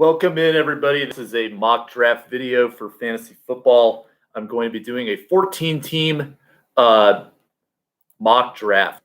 Welcome in, everybody. This is a mock draft video for fantasy football. I'm going to be doing a 14-team mock draft.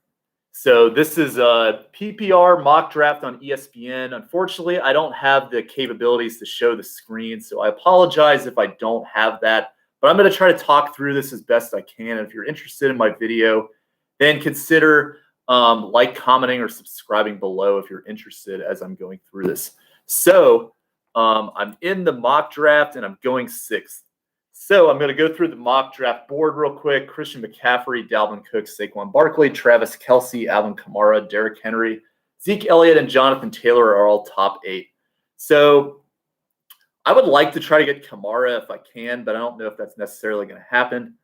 So this is a PPR mock draft on ESPN. Unfortunately, I don't have the capabilities to show the screen, so I apologize if I don't have that. But I'm going to try to talk through this as best I can. And if you're interested in my video, then consider commenting, or subscribing below if you're interested as I'm going through this. So I'm in the mock draft, and I'm going 6th. So I'm going to go through the mock draft board real quick. Christian McCaffrey, Dalvin Cook, Saquon Barkley, Travis Kelce, Alvin Kamara, Derrick Henry, Zeke Elliott, and Jonathan Taylor are all top 8. So I would like to try to get Kamara if I can, but I don't know if that's necessarily going to happen.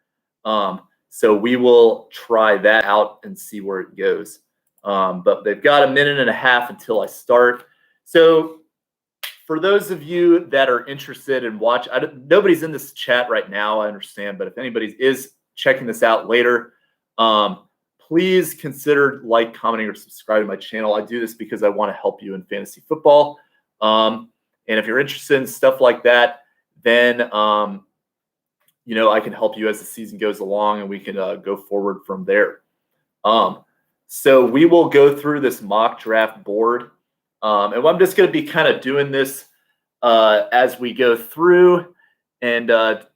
So we will try that out and see where it goes. But they've got a minute and a half until I start. So for those of you that are interested in watch, nobody's in this chat right now, I understand, but if anybody is checking this out later, please consider commenting, or subscribing to my channel. I do this because I want to help you in fantasy football. And if you're interested in stuff like that, then I can help you as the season goes along, and we can go forward from there. So we will go through this mock draft board. And I'm just going to be kind of doing this as we go through and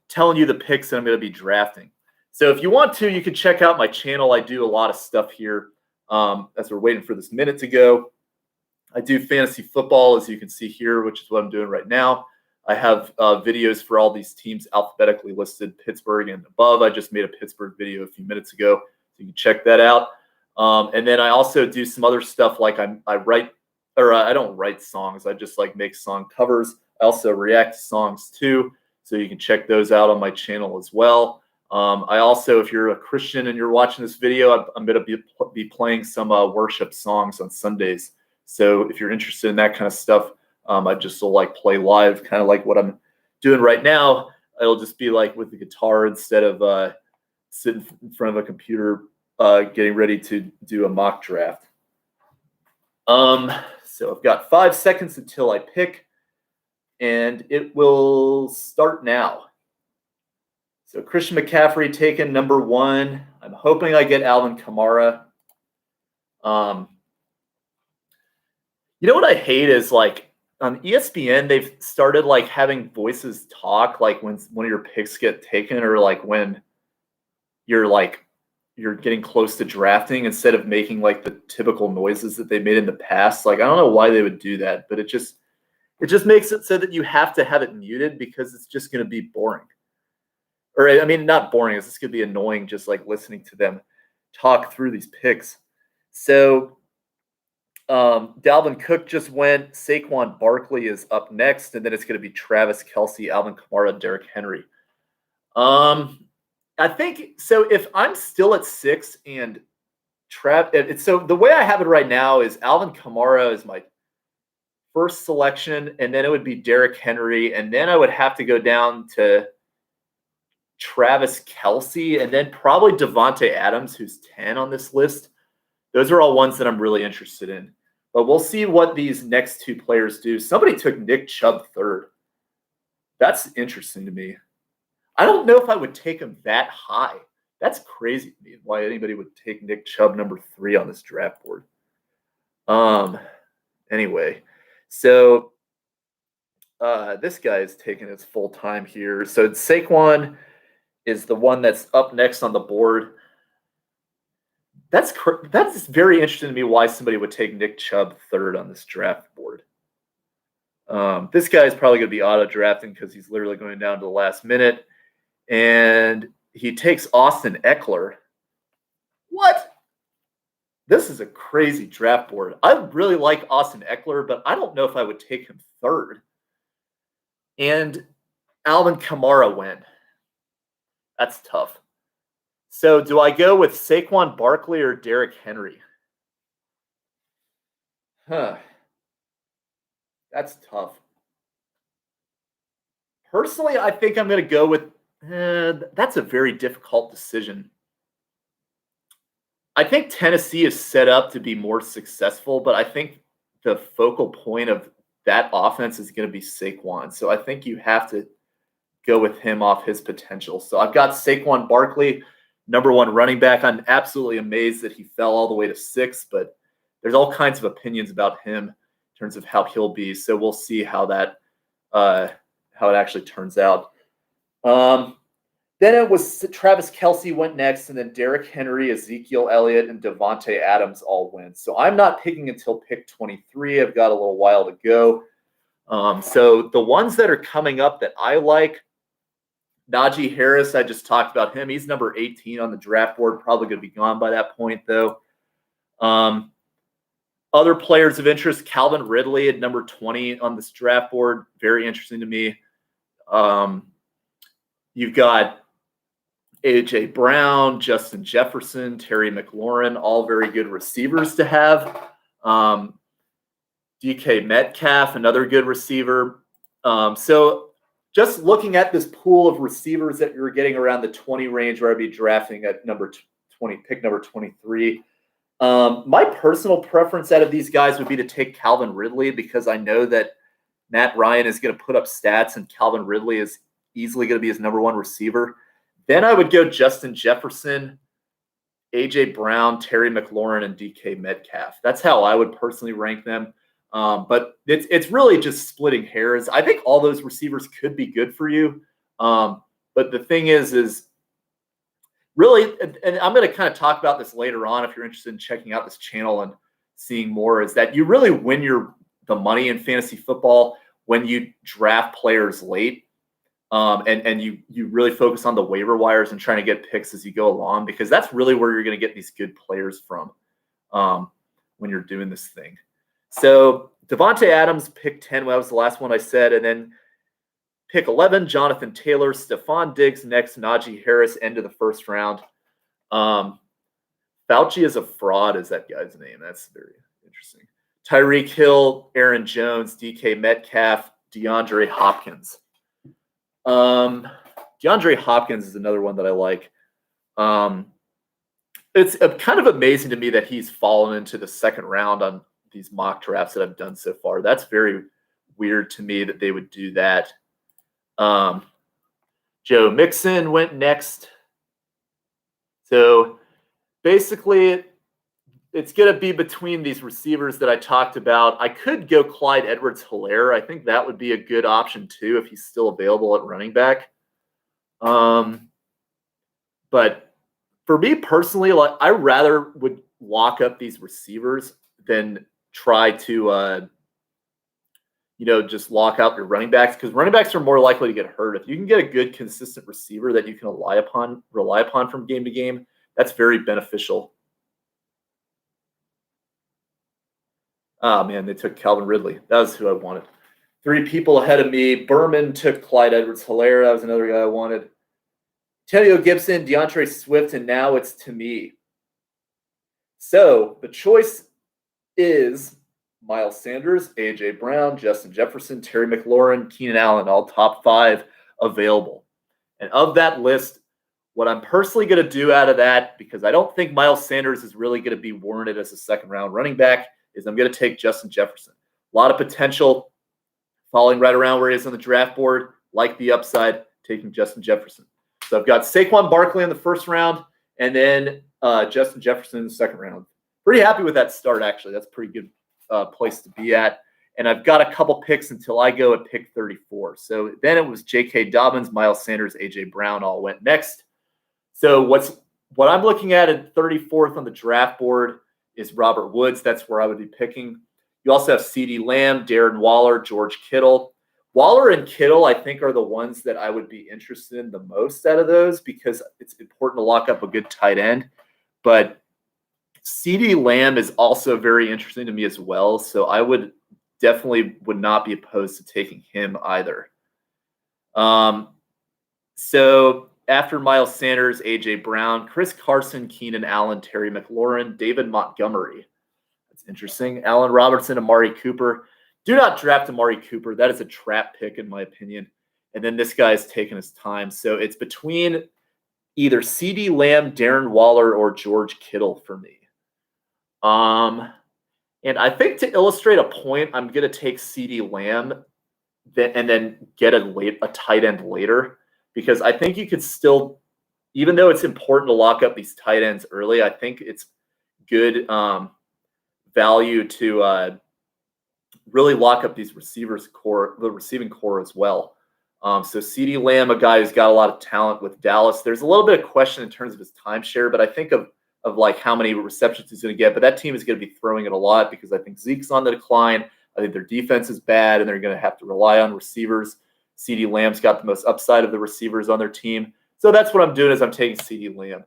telling you the picks that I'm going to be drafting. So if you want to, you can check out my channel. I do a lot of stuff here as we're waiting for this minute to go. I do fantasy football, as you can see here, which is what I'm doing right now. I have videos for all these teams alphabetically listed, Pittsburgh and above. I just made a Pittsburgh video a few minutes ago, so you can check that out. And then I also do some other stuff, like I don't write songs. I just make song covers. I also react to songs too, so you can check those out on my channel as well. I also, if you're a Christian and you're watching this video, I'm going to be playing some worship songs on Sundays. So if you're interested in that kind of stuff, I just will play live, kind of like what I'm doing right now. It'll just be with the guitar instead of sitting in front of a computer getting ready to do a mock draft. So I've got 5 seconds until I pick, and it will start now. So Christian McCaffrey taken number 1. I'm hoping I get Alvin Kamara. You know what I hate is on ESPN, they've started having voices talk when one of your picks get taken, or when you're getting close to drafting, instead of making the typical noises that they made in the past. I don't know why they would do that, but it just makes it so that you have to have it muted, because it's just going to be boring. Or I mean, not boring. It's just going to be annoying just listening to them talk through these picks. So Dalvin Cook just went. Saquon Barkley is up next, and then it's going to be Travis Kelce, Alvin Kamara, Derrick Henry. I think so. If I'm still at 6 and so the way I have it right now is Alvin Kamara is my first selection, and then it would be Derrick Henry, and then I would have to go down to Travis Kelce, and then probably Devontae Adams, who's 10 on this list. Those are all ones that I'm really interested in. But we'll see what these next 2 players do. Somebody took Nick Chubb 3rd. That's interesting to me. I don't know if I would take him that high. That's crazy to me, why anybody would take Nick Chubb number 3 on this draft board. Anyway, so this guy is taking his full time here. So Saquon is the one that's up next on the board. That's very interesting to me, why somebody would take Nick Chubb 3rd on this draft board. This guy is probably going to be auto drafting, because he's literally going down to the last minute. And he takes Austin Eckler. What? This is a crazy draft board. I really like Austin Eckler, but I don't know if I would take him 3rd. And Alvin Kamara went. That's tough. So do I go with Saquon Barkley or Derrick Henry? That's tough. Personally, I think I'm going to go with that's a very difficult decision. I think Tennessee is set up to be more successful, but I think the focal point of that offense is going to be Saquon. So I think you have to go with him off his potential. So I've got Saquon Barkley, number 1 running back. I'm absolutely amazed that he fell all the way to 6, but there's all kinds of opinions about him in terms of how he'll be. So we'll see how it actually turns out. Then it was Travis Kelce went next, and then Derrick Henry, Ezekiel Elliott, and Devontae Adams all went. So I'm not picking until pick 23. I've got a little while to go. So the ones that are coming up that I like, Najee Harris, I just talked about him. He's number 18 on the draft board, probably going to be gone by that point, though. Other players of interest, Calvin Ridley at number 20 on this draft board, very interesting to me. You've got A.J. Brown, Justin Jefferson, Terry McLaurin, all very good receivers to have. DK Metcalf, another good receiver. So just looking at this pool of receivers that you're getting around the 20 range, where I'd be drafting at number 20, pick number 23. My personal preference out of these guys would be to take Calvin Ridley, because I know that Matt Ryan is going to put up stats and Calvin Ridley is easily going to be his number 1 receiver. Then I would go Justin Jefferson, A.J. Brown, Terry McLaurin, and DK Metcalf. That's how I would personally rank them. But it's really just splitting hairs. I think all those receivers could be good for you. But the thing is really, and I'm going to kind of talk about this later on if you're interested in checking out this channel and seeing more, is that you really win the money in fantasy football when you draft players late. And you really focus on the waiver wires and trying to get picks as you go along, because that's really where you're going to get these good players from when you're doing this thing. So Devontae Adams, pick 10, that was the last one I said. And then pick 11, Jonathan Taylor, Stephon Diggs next, Najee Harris, end of the first round. Fauci is a fraud is that guy's name. That's very interesting. Tyreek Hill, Aaron Jones, DK Metcalf, DeAndre Hopkins. DeAndre Hopkins is another one that I like. It's kind of amazing to me that he's fallen into the second round on these mock drafts that I've done so far. That's very weird to me that they would do that. Joe Mixon went next. So basically, it's going to be between these receivers that I talked about. I could go Clyde Edwards-Helaire. I think that would be a good option too if he's still available at running back. But for me personally, I rather would lock up these receivers than try to just lock out your running backs, because running backs are more likely to get hurt. If you can get a good, consistent receiver that you can rely upon from game to game, that's very beneficial. Oh, man, they took Calvin Ridley. That was who I wanted. 3 people ahead of me. Berman took Clyde Edwards-Helaire. That was another guy I wanted. Antonio Gibson, DeAndre Swift, and now it's to me. So the choice is Miles Sanders, A.J. Brown, Justin Jefferson, Terry McLaurin, Keenan Allen, all top 5 available. And of that list, what I'm personally going to do out of that, because I don't think Miles Sanders is really going to be warranted as a second-round running back, is I'm going to take Justin Jefferson. A lot of potential, falling right around where he is on the draft board, like the upside, taking Justin Jefferson. So I've got Saquon Barkley in the first round, and then Justin Jefferson in the second round. Pretty happy with that start, actually. That's a pretty good place to be at. And I've got a couple picks until I go at pick 34. So then it was J.K. Dobbins, Miles Sanders, A.J. Brown all went next. So what I'm looking at 34th on the draft board is Robert Woods. That's where I would be picking. You also have CeeDee Lamb, Darren Waller, George Kittle. Waller and Kittle, I think, are the ones that I would be interested in the most out of those, because it's important to lock up a good tight end. But CeeDee Lamb is also very interesting to me as well. So I would not be opposed to taking him either. So after Miles Sanders, A.J. Brown, Chris Carson, Keenan Allen, Terry McLaurin, David Montgomery. That's interesting. Allen Robertson, Amari Cooper. Do not draft Amari Cooper. That is a trap pick, in my opinion. And then this guy's taking his time. So it's between either CeeDee Lamb, Darren Waller, or George Kittle for me. And I think to illustrate a point, I'm going to take CeeDee Lamb and then get a tight end later, because I think you could still, even though it's important to lock up these tight ends early, I think it's good value to really lock up these the receiving core as well. So CeeDee Lamb, a guy who's got a lot of talent with Dallas. There's a little bit of question in terms of his timeshare, but I think of like how many receptions he's going to get. But that team is going to be throwing it a lot because I think Zeke's on the decline. I think their defense is bad, and they're going to have to rely on receivers. CeeDee Lamb's got the most upside of the receivers on their team. So that's what I'm doing is I'm taking CeeDee Lamb.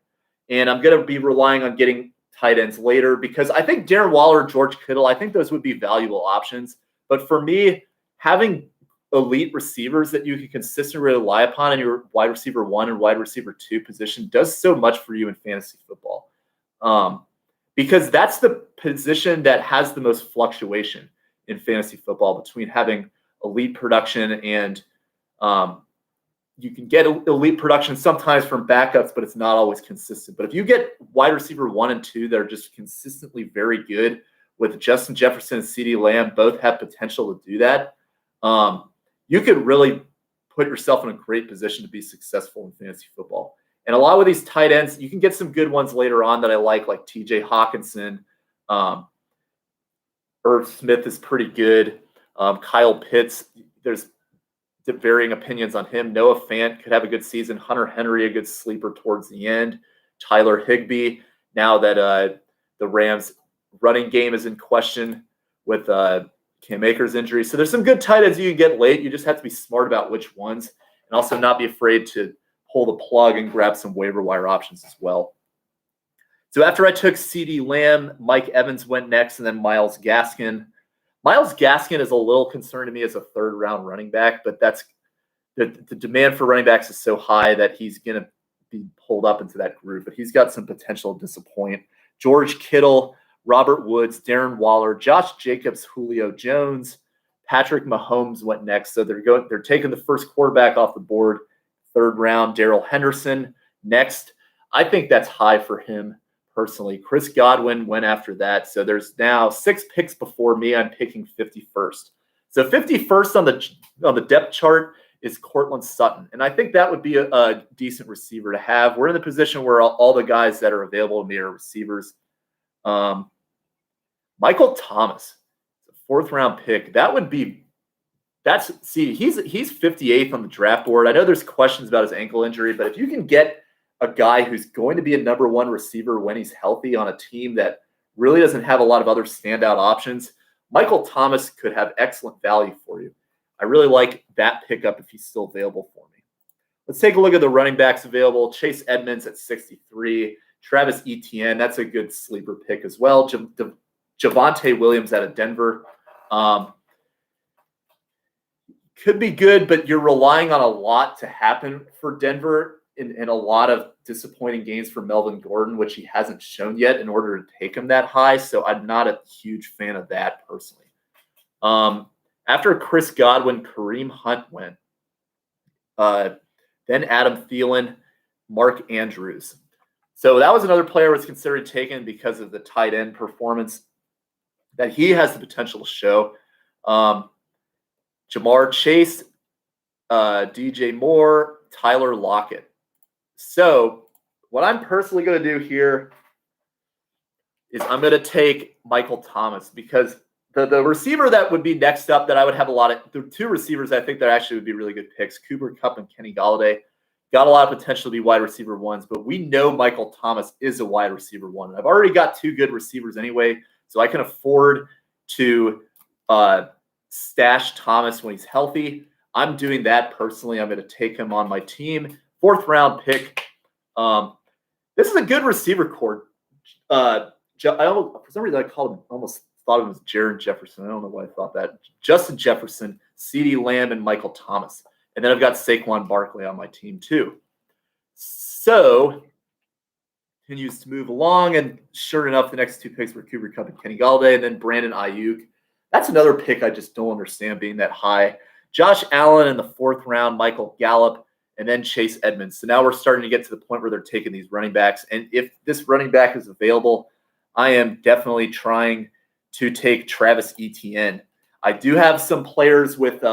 And I'm going to be relying on getting tight ends later because I think Darren Waller, George Kittle, I think those would be valuable options. But for me, having elite receivers that you can consistently rely upon in your wide receiver 1 and wide receiver 2 position does so much for you in fantasy football. Because that's the position that has the most fluctuation in fantasy football between having elite production and you can get elite production sometimes from backups, but it's not always consistent. But if you get wide receiver 1 and 2 that are just consistently very good, with Justin Jefferson and CeeDee Lamb both have potential to do that, you could really put yourself in a great position to be successful in fantasy football. And a lot of these tight ends, you can get some good ones later on that I like TJ Hawkinson. Irv Smith is pretty good. Kyle Pitts, there's varying opinions on him. Noah Fant could have a good season. Hunter Henry, a good sleeper towards the end. Tyler Higbee, now that the Rams running game is in question with Cam Akers' injury. So there's some good tight ends you can get late. You just have to be smart about which ones and also not be afraid to pull the plug and grab some waiver wire options as well. So after I took CeeDee Lamb, Mike Evans went next, and then Myles Gaskin. Myles Gaskin is a little concerned to me as a third-round running back, but that's the demand for running backs is so high that he's going to be pulled up into that group. But he's got some potential to disappoint. George Kittle, Robert Woods, Darren Waller, Josh Jacobs, Julio Jones, Patrick Mahomes went next. So they're taking the first quarterback off the board, third round. Darrell Henderson next. I think that's high for him personally. Chris Godwin went after that. So there's now 6 picks before me. I'm picking 51st. So 51st on the depth chart is Cortland Sutton. And I think that would be a decent receiver to have. We're in the position where all the guys that are available to me are receivers. Michael Thomas, the 4th round pick. He's 58th on the draft board. I know there's questions about his ankle injury, but if you can get a guy who's going to be a number 1 receiver when he's healthy on a team that really doesn't have a lot of other standout options, Michael Thomas could have excellent value for you. I really like that pickup if he's still available for me. Let's take a look at the running backs available. Chase Edmonds at 63. Travis Etienne, that's a good sleeper pick as well. Javonte Williams out of Denver. Could be good, but you're relying on a lot to happen for Denver in a lot of disappointing games for Melvin Gordon, which he hasn't shown yet in order to take him that high. So I'm not a huge fan of that personally. After Chris Godwin, Kareem Hunt went. Then Adam Thielen, Mark Andrews. So that was another player was considered taken because of the tight end performance that he has the potential to show. Jamar Chase, DJ Moore, Tyler Lockett. So what I'm personally going to do here is I'm going to take Michael Thomas because the receiver that would be next up that I would have the 2 receivers I think that actually would be really good picks, Cooper Kupp and Kenny Golladay, got a lot of potential to be wide receiver 1s, but we know Michael Thomas is a wide receiver 1. I've already got 2 good receivers anyway, so I can afford to stash Thomas when he's healthy. I'm doing that personally. I'm going to take him on my team. 4th round pick. This is a good receiver core. For some reason, I almost thought it was Jaron Jefferson. I don't know why I thought that. Justin Jefferson, CeeDee Lamb, and Michael Thomas. And then I've got Saquon Barkley on my team too. So continues to move along, and sure enough, the next 2 picks were Cooper Kupp and Kenny Golladay, and then Brandon Ayuk. That's another pick I just don't understand being that high. Josh Allen in the 4th round, Michael Gallup, and then Chase Edmonds. So now we're starting to get to the point where they're taking these running backs. And if this running back is available, I am definitely trying to take Travis Etienne. I do have some players with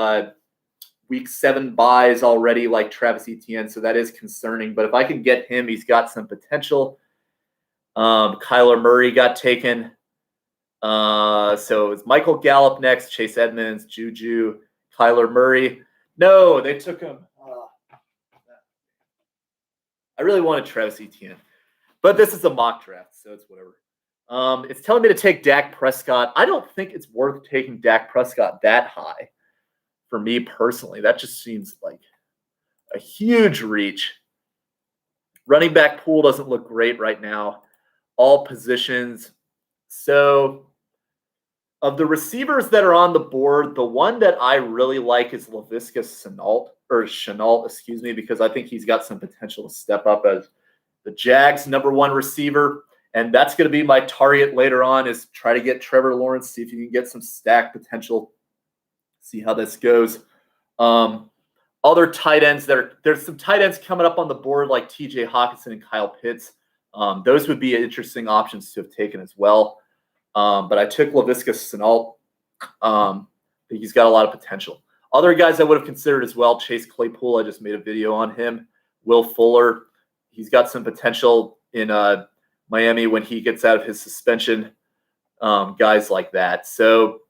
week 7 buys already, like Travis Etienne, so that is concerning. But if I can get him, he's got some potential. Kyler Murray got taken. So it's Michael Gallup next, Chase Edmonds, Juju, Kyler Murray. No, they took him. I really wanted Travis Etienne, but this is a mock draft, so it's whatever. It's telling me to take Dak Prescott. I don't think it's worth taking Dak Prescott that high for me personally. That just seems like a huge reach. Running back pool doesn't look great right now. All positions. So of the receivers that are on the board, the one that I really like is Laviska Shenault, because I think he's got some potential to step up as the Jags' #1 receiver. And that's going to be my target later on, is try to get Trevor Lawrence, see if you can get some stack potential, see how this goes. Other tight ends, there's some tight ends coming up on the board like TJ Hawkinson and Kyle Pitts. Those would be interesting options to have taken as well. But I took Laviska Shenault. I think he's got a lot of potential. Other guys I would have considered as well, Chase Claypool. I just made a video on him. Will Fuller. He's got some potential in Miami when he gets out of his suspension. Guys like that. So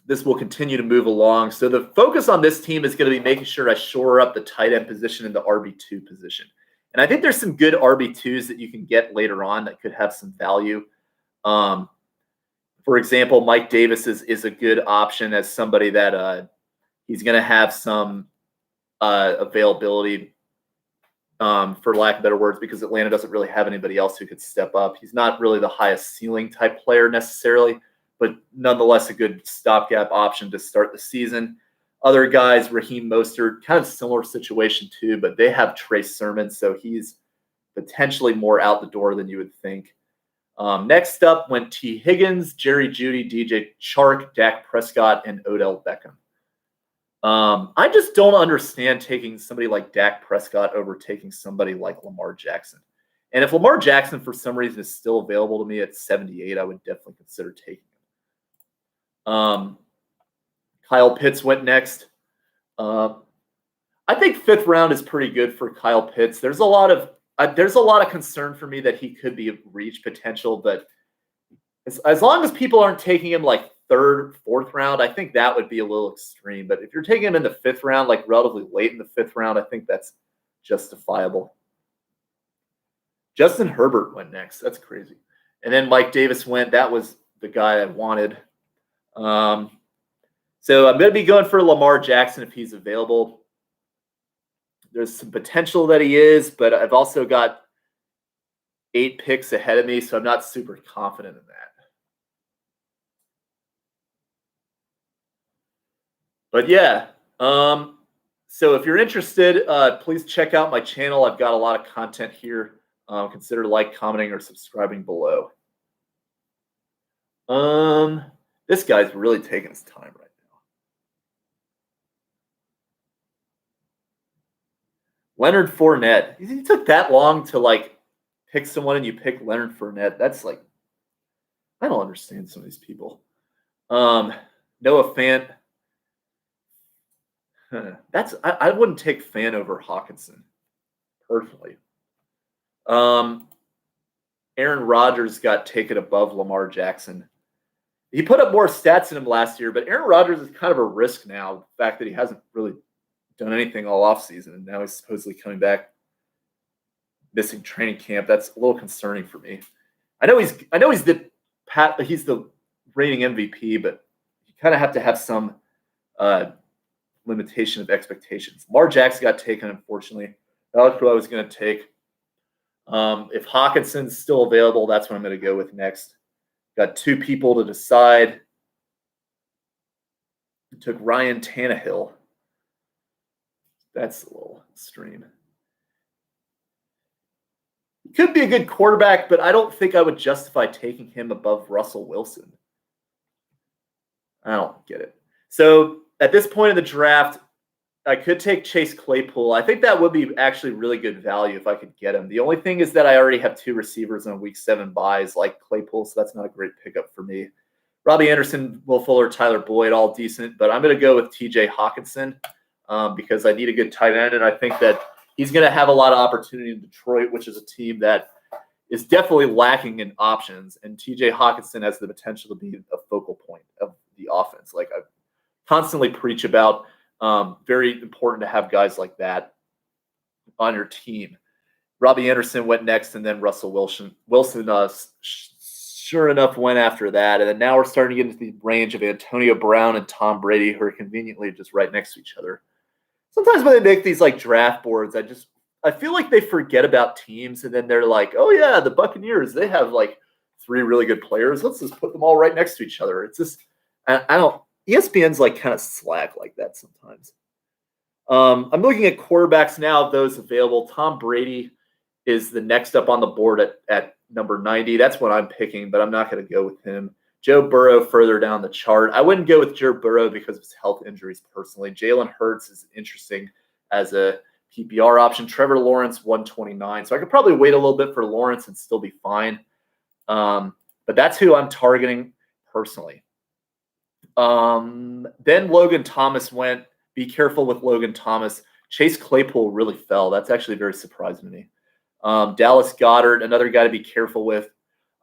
this will continue to move along. So the focus on this team is going to be making sure I shore up the tight end position and the RB2 position. And I think there's some good RB2s that you can get later on that could have some value. For example, Mike Davis is a good option as somebody that he's going to have some availability, for lack of better words, because Atlanta doesn't really have anybody else who could step up. He's not really the highest ceiling type player necessarily, but nonetheless a good stopgap option to start the season. Other guys, Raheem Mostert, kind of similar situation too, but they have Trey Sermon, so he's potentially more out the door than you would think. Next up went T. Higgins, Jerry Jeudy, DJ Chark, Dak Prescott, and Odell Beckham. I just don't understand taking somebody like Dak Prescott over taking somebody like Lamar Jackson. And if Lamar Jackson for some reason is still available to me at 78, I would definitely consider taking him. Kyle Pitts went next. I think 5th round is pretty good for Kyle Pitts. There's a lot of concern for me that he could be a reach potential, but as long as people aren't taking him like 3rd, 4th round, I think that would be a little extreme. But if you're taking him in the 5th round, like relatively late in the 5th round, I think that's justifiable. Justin Herbert went next. That's crazy. And then Mike Davis went. That was the guy I wanted. So I'm going to be going for Lamar Jackson if he's available. There's some potential that he is, but I've also got 8 picks ahead of me, so I'm not super confident in that. But yeah, so if you're interested, please check out my channel. I've got a lot of content here. Consider like, commenting, or subscribing below. This guy's really taking his time right now. Leonard Fournette. He took that long to like pick someone, and you pick Leonard Fournette. That's like, I don't understand some of these people. Noah Fant. I wouldn't take Fant over Hawkinson personally. Aaron Rodgers got taken above Lamar Jackson. He put up more stats than him last year, but Aaron Rodgers is kind of a risk now. The fact that he hasn't really done anything all offseason, and now he's supposedly coming back missing training camp. That's a little concerning for me. I know he's the reigning MVP, but you kind of have to have some limitation of expectations. Lamar Jackson got taken, unfortunately. That was who I was going to take. If Hawkinson's still available, that's what I'm going to go with next. Got 2 people to decide. I took Ryan Tannehill. That's a little extreme. He could be a good quarterback, but I don't think I would justify taking him above Russell Wilson. I don't get it. So at this point in the draft, I could take Chase Claypool. I think that would be actually really good value if I could get him. The only thing is that I already have 2 receivers on week 7 buys like Claypool, so that's not a great pickup for me. Robbie Anderson, Will Fuller, Tyler Boyd, all decent, but I'm going to go with TJ Hawkinson because I need a good tight end, and I think that he's going to have a lot of opportunity in Detroit, which is a team that is definitely lacking in options, and TJ Hawkinson has the potential to be a focal point of the offense. Like I constantly preach about, very important to have guys like that on your team. Robbie Anderson went next, and then Russell Wilson. Sure enough, went after that. And then now we're starting to get into the range of Antonio Brown and Tom Brady, who are conveniently just right next to each other. Sometimes when they make these like draft boards, I feel like they forget about teams, and then they're like, oh yeah, the Buccaneers, they have like 3 really good players. Let's just put them all right next to each other. It's just, I don't, ESPN's like kind of slack like that sometimes. I'm looking at quarterbacks now, of those available. Tom Brady is the next up on the board at number 90. That's what I'm picking, but I'm not going to go with him. Joe Burrow further down the chart. I wouldn't go with Joe Burrow because of his health injuries personally. Jalen Hurts is interesting as a PPR option. Trevor Lawrence, 129. So I could probably wait a little bit for Lawrence and still be fine. But that's who I'm targeting personally. Then Logan Thomas went. Be careful with Logan Thomas. Chase Claypool really fell. That's actually very surprising to me. Dallas Goedert, another guy to be careful with.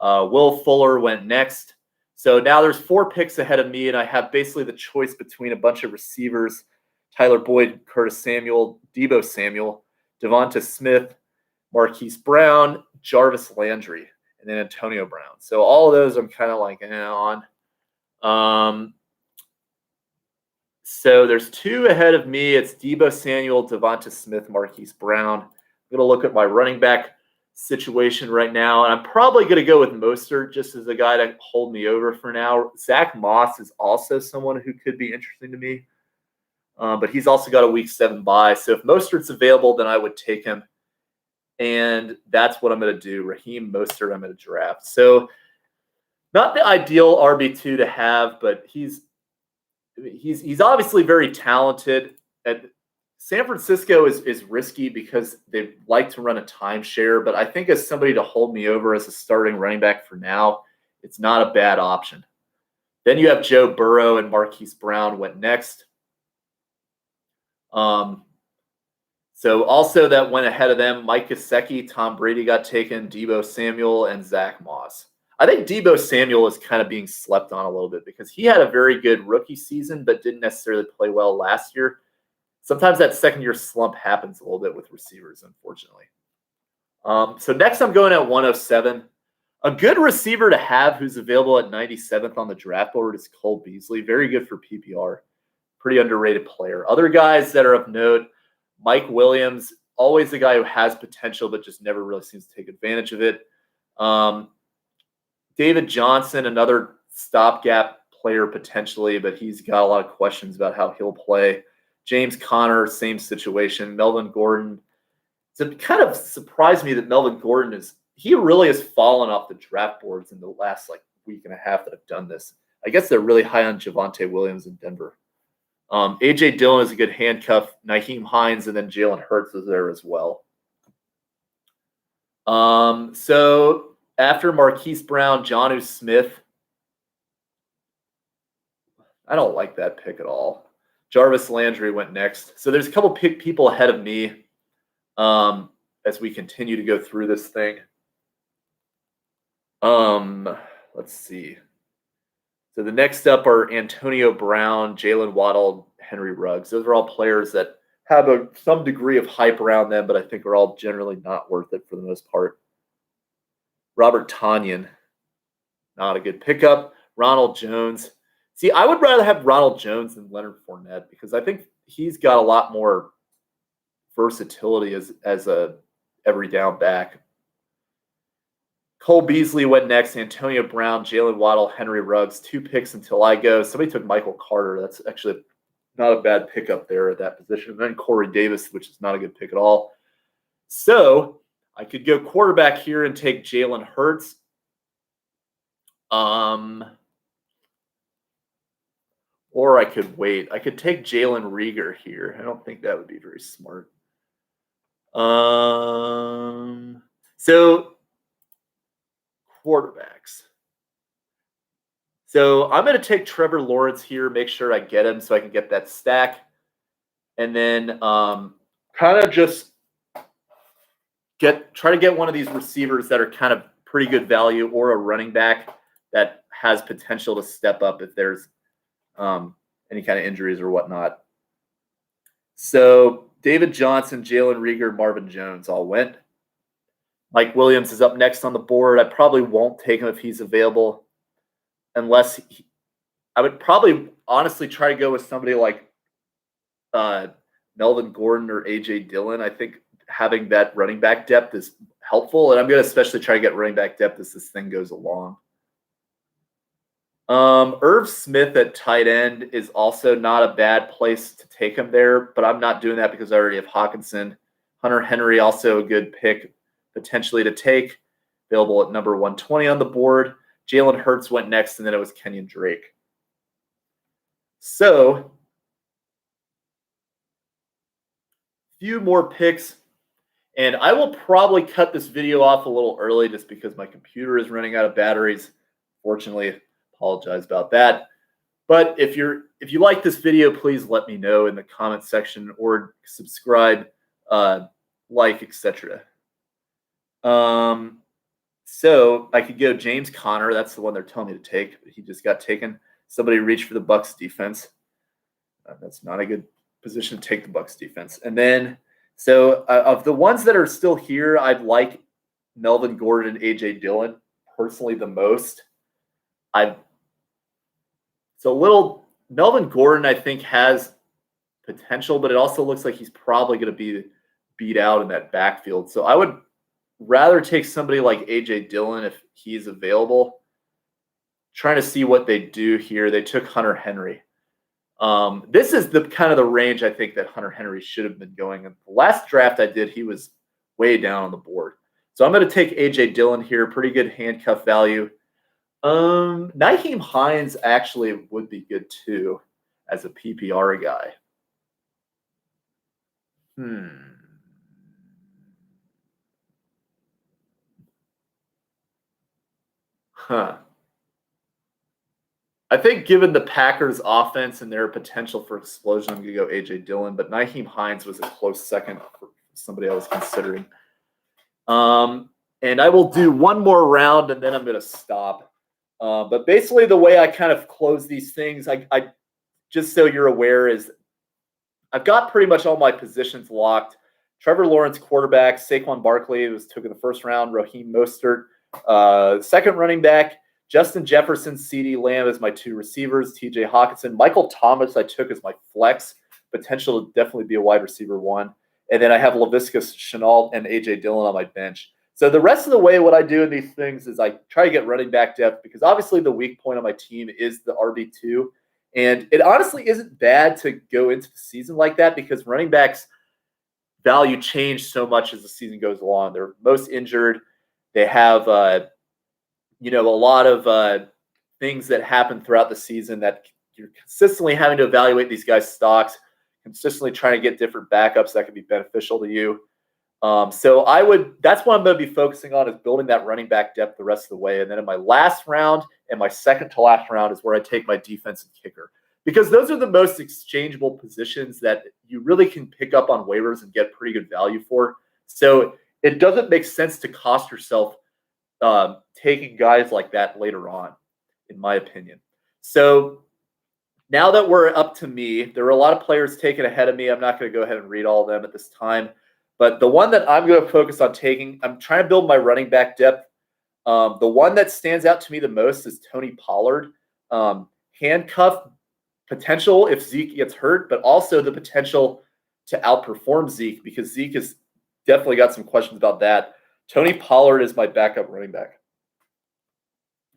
Will Fuller went next. So now there's 4 picks ahead of me, and I have basically the choice between a bunch of receivers: Tyler Boyd, Curtis Samuel, Deebo Samuel, Devonta Smith, Marquise Brown, Jarvis Landry, and then Antonio Brown. So all of those I'm kind of like on. So there's 2 ahead of me. It's Deebo Samuel, Devonta Smith, Marquise Brown. I'm going to look at my running back situation right now, and I'm probably going to go with Mostert just as a guy to hold me over for now. Zach Moss is also someone who could be interesting to me, but he's also got a week 7 bye. So if Mostert's available, then I would take him, and that's what I'm going to do. Raheem Mostert, I'm going to draft. So not the ideal RB2 to have, but he's obviously very talented. San Francisco is risky because they like to run a timeshare, but I think as somebody to hold me over as a starting running back for now, it's not a bad option. Then you have Joe Burrow and Marquise Brown went next. So also that went ahead of them, Mike Gesicki, Tom Brady got taken, Deebo Samuel, and Zach Moss. I think Deebo Samuel is kind of being slept on a little bit because he had a very good rookie season, but didn't necessarily play well last year. Sometimes that second-year slump happens a little bit with receivers, unfortunately. So next I'm going at 107. A good receiver to have who's available at 97th on the draft board is Cole Beasley. Very good for PPR. Pretty underrated player. Other guys that are of note, Mike Williams, always a guy who has potential but just never really seems to take advantage of it. David Johnson, another stopgap player potentially, but he's got a lot of questions about how he'll play. James Conner, same situation. Melvin Gordon. It kind of surprised me that Melvin Gordon he really has fallen off the draft boards in the last week and a half that I've done this. I guess they're really high on Javonte Williams in Denver. A.J. Dillon is a good handcuff. Nyheim Hines, and then Jalen Hurts is there as well. So after Marquise Brown, Jonnu Smith. I don't like that pick at all. Jarvis Landry went next. So there's a couple people ahead of me as we continue to go through this thing. Let's see. So the next up are Antonio Brown, Jalen Waddle, Henry Ruggs. Those are all players that have some degree of hype around them, but I think are all generally not worth it for the most part. Robert Tonyan, not a good pickup. Ronald Jones. See, I would rather have Ronald Jones than Leonard Fournette because I think he's got a lot more versatility as a every down back. Cole Beasley went next. Antonio Brown, Jalen Waddle, Henry Ruggs. 2 picks until I go. Somebody took Michael Carter. That's actually not a bad pickup there at that position. And then Corey Davis, which is not a good pick at all. So I could go quarterback here and take Jalen Hurts. Or I could wait. I could take Jalen Reagor here. I don't think that would be very smart. So quarterbacks. So I'm going to take Trevor Lawrence here, make sure I get him so I can get that stack. And then kind of just try to get one of these receivers that are kind of pretty good value, or a running back that has potential to step up if there's any kind of injuries or whatnot. So David Johnson, Jalen Reagor, Marvin Jones all went. Mike Williams is up next on the board. I probably won't take him if he's available, unless I would probably honestly try to go with somebody like Melvin Gordon or A.J. Dillon. I think having that running back depth is helpful, and I'm going to especially try to get running back depth as this thing goes along. Irv Smith at tight end is also not a bad place to take him there, but I'm not doing that because I already have Hawkinson. Hunter Henry, also a good pick potentially to take, available at number 120 on the board. Jalen Hurts went next, and then it was Kenyon Drake. So, few more picks, and I will probably cut this video off a little early just because my computer is running out of batteries. Fortunately, apologize about that. But if you like this video, please let me know in the comment section, or subscribe, like, etc. So I could go James Conner. That's the one they're telling me to take, but he just got taken. Somebody reached for the Bucs defense. That's not a good position to take the Bucs defense. And then, so of the ones that are still here, I'd like Melvin Gordon and A.J. Dillon personally the most. Melvin Gordon, I think, has potential, but it also looks like he's probably going to be beat out in that backfield. So I would rather take somebody like A.J. Dillon if he's available. Trying to see what they do here. They took Hunter Henry. This is the kind of the range I think that Hunter Henry should have been going. In the last draft I did, he was way down on the board. So I'm going to take A.J. Dillon here. Pretty good handcuff value. Nyheim Hines actually would be good too as a PPR guy. I think given the Packers offense and their potential for explosion, I'm going to go A.J. Dillon, but Nyheim Hines was a close second for somebody I was considering. And I will do one more round and then I'm going to stop. But basically the way I kind of close these things, I just so you're aware, is I've got pretty much all my positions locked. Trevor Lawrence, quarterback. Saquon Barkley was took in the first round. Raheem Mostert, second running back. Justin Jefferson, CeeDee Lamb as my two receivers. T.J. Hawkinson. Michael Thomas I took as my flex. Potential to definitely be a wide receiver one. And then I have Laviska Shenault and A.J. Dillon on my bench. So the rest of the way, what I do in these things is I try to get running back depth, because obviously the weak point on my team is the RB2. And it honestly isn't bad to go into the season like that, because running backs value change so much as the season goes along. They're most injured. They have, a lot of things that happen throughout the season that you're consistently having to evaluate these guys' stocks, consistently trying to get different backups that can be beneficial to you. So that's what I'm going to be focusing on, is building that running back depth the rest of the way. And then in my last round and my second to last round is where I take my defensive kicker, because those are the most exchangeable positions that you really can pick up on waivers and get pretty good value for. So it doesn't make sense to cost yourself taking guys like that later on, in my opinion. So now that we're up to me, there are a lot of players taken ahead of me. I'm not going to go ahead and read all of them at this time. But the one that I'm going to focus on taking, I'm trying to build my running back depth. The one that stands out to me the most is Tony Pollard. Handcuff potential if Zeke gets hurt, but also the potential to outperform Zeke, because Zeke has definitely got some questions about that. Tony Pollard is my backup running back.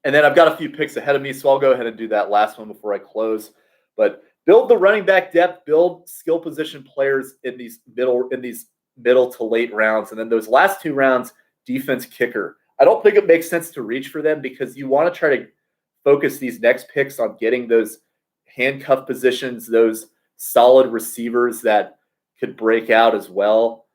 And then I've got a few picks ahead of me, so I'll go ahead and do that last one before I close. But build the running back depth, build skill position players in these middle to late rounds. And then those last two rounds, defense kicker. I don't think it makes sense to reach for them, because you want to try to focus these next picks on getting those handcuff positions, those solid receivers that could break out as well.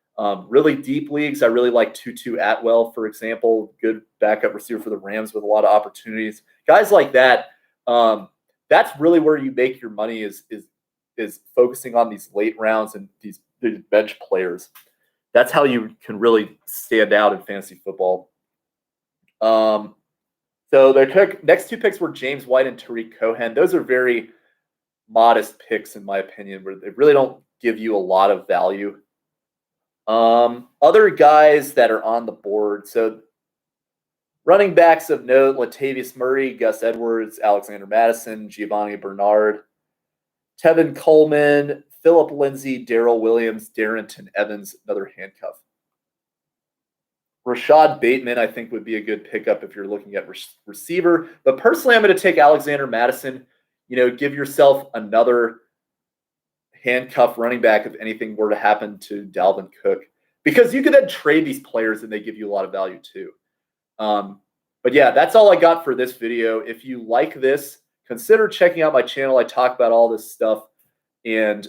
Really deep leagues, I really like Tutu Atwell, for example, good backup receiver for the Rams with a lot of opportunities. Guys like that, that's really where you make your money is focusing on these late rounds and these bench players. That's how you can really stand out in fantasy football. So their next 2 picks were James White and Tariq Cohen. Those are very modest picks, in my opinion, where they really don't give you a lot of value. Other guys that are on the board. So running backs of note, Latavius Murray, Gus Edwards, Alexander Mattison, Giovanni Bernard, Tevin Coleman, Philip Lindsay, Darrell Williams, Darrington Evans, another handcuff. Rashad Bateman, I think, would be a good pickup if you're looking at receiver. But personally, I'm going to take Alexander Mattison. Give yourself another handcuff running back if anything were to happen to Dalvin Cook. Because you could then trade these players and they give you a lot of value too. But yeah, that's all I got for this video. If you like this, consider checking out my channel. I talk about all this stuff. And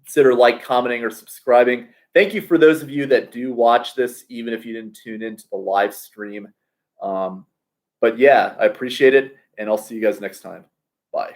consider commenting, or subscribing. Thank you for those of you that do watch this, even if you didn't tune into the live stream. But yeah, I appreciate it, and I'll see you guys next time. Bye.